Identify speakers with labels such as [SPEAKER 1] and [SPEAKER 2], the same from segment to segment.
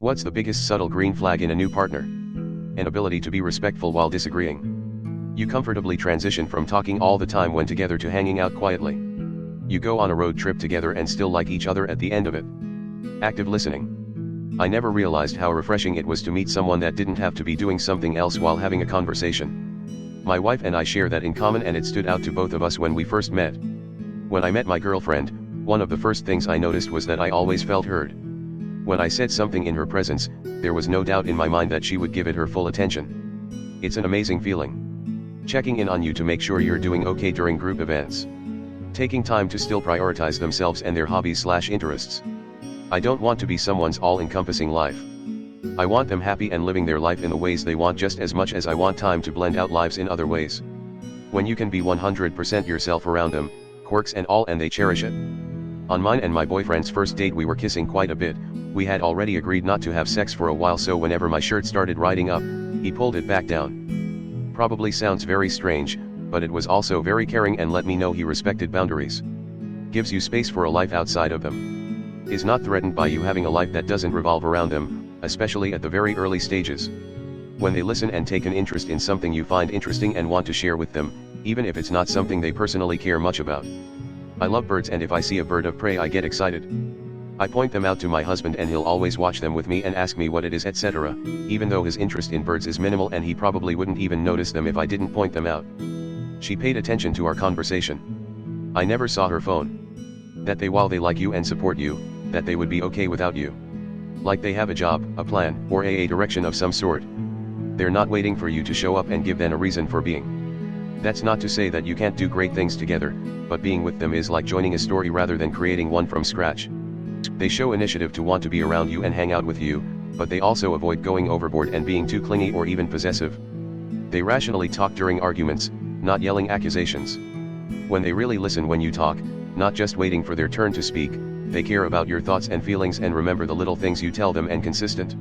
[SPEAKER 1] What's the biggest subtle green flag in a new partner? An ability to be respectful while disagreeing. You comfortably transition from talking all the time when together to hanging out quietly. You go on a road trip together and still like each other at the end of it. Active listening. I never realized how refreshing it was to meet someone that didn't have to be doing something else while having a conversation. My wife and I share that in common, and it stood out to both of us when we first met. When I met my girlfriend, one of the first things I noticed was that I always felt heard. When I said something in her presence, there was no doubt in my mind that she would give it her full attention. It's an amazing feeling. Checking in on you to make sure you're doing okay during group events. Taking time to still prioritize themselves and their hobbies/interests. I don't want to be someone's all-encompassing life. I want them happy and living their life in the ways they want just as much as I want time to blend out lives in other ways. When you can be 100% yourself around them, quirks and all, and they cherish it. On mine and my boyfriend's first date we were kissing quite a bit. We had already agreed not to have sex for a while, so whenever my shirt started riding up, he pulled it back down. Probably sounds very strange, but it was also very caring and let me know he respected boundaries. Gives you space for a life outside of them. Is not threatened by you having a life that doesn't revolve around them, especially at the very early stages. When they listen and take an interest in something you find interesting and want to share with them, even if it's not something they personally care much about. I love birds, and if I see a bird of prey I get excited. I point them out to my husband and he'll always watch them with me and ask me what it is, etc., even though his interest in birds is minimal and he probably wouldn't even notice them if I didn't point them out. She paid attention to our conversation. I never saw her phone. That while they like you and support you, that they would be okay without you. Like they have a job, a plan, or a direction of some sort. They're not waiting for you to show up and give them a reason for being. That's not to say that you can't do great things together, but being with them is like joining a story rather than creating one from scratch. They show initiative to want to be around you and hang out with you, but they also avoid going overboard and being too clingy or even possessive. They rationally talk during arguments, not yelling accusations. When they really listen when you talk, not just waiting for their turn to speak, they care about your thoughts and feelings and remember the little things you tell them, and consistent.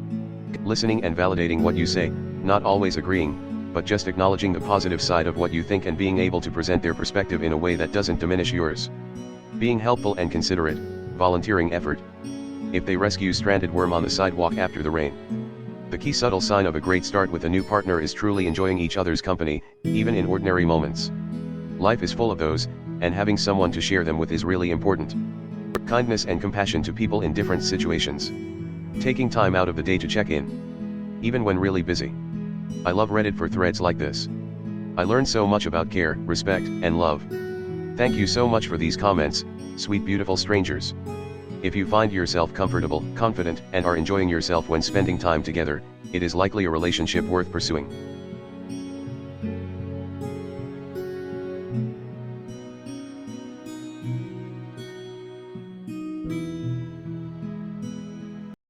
[SPEAKER 1] Listening and validating what you say, not always agreeing, but just acknowledging the positive side of what you think and being able to present their perspective in a way that doesn't diminish yours. Being helpful and considerate, volunteering effort. If they rescue stranded worm on the sidewalk after the rain. The key subtle sign of a great start with a new partner is truly enjoying each other's company, even in ordinary moments. Life is full of those, and having someone to share them with is really important. Kindness and compassion to people in different situations. Taking time out of the day to check in. Even when really busy. I love Reddit for threads like this. I learn so much about care, respect, and love. Thank you so much for these comments, sweet beautiful strangers. If you find yourself comfortable, confident, and are enjoying yourself when spending time together, it is likely a relationship worth pursuing.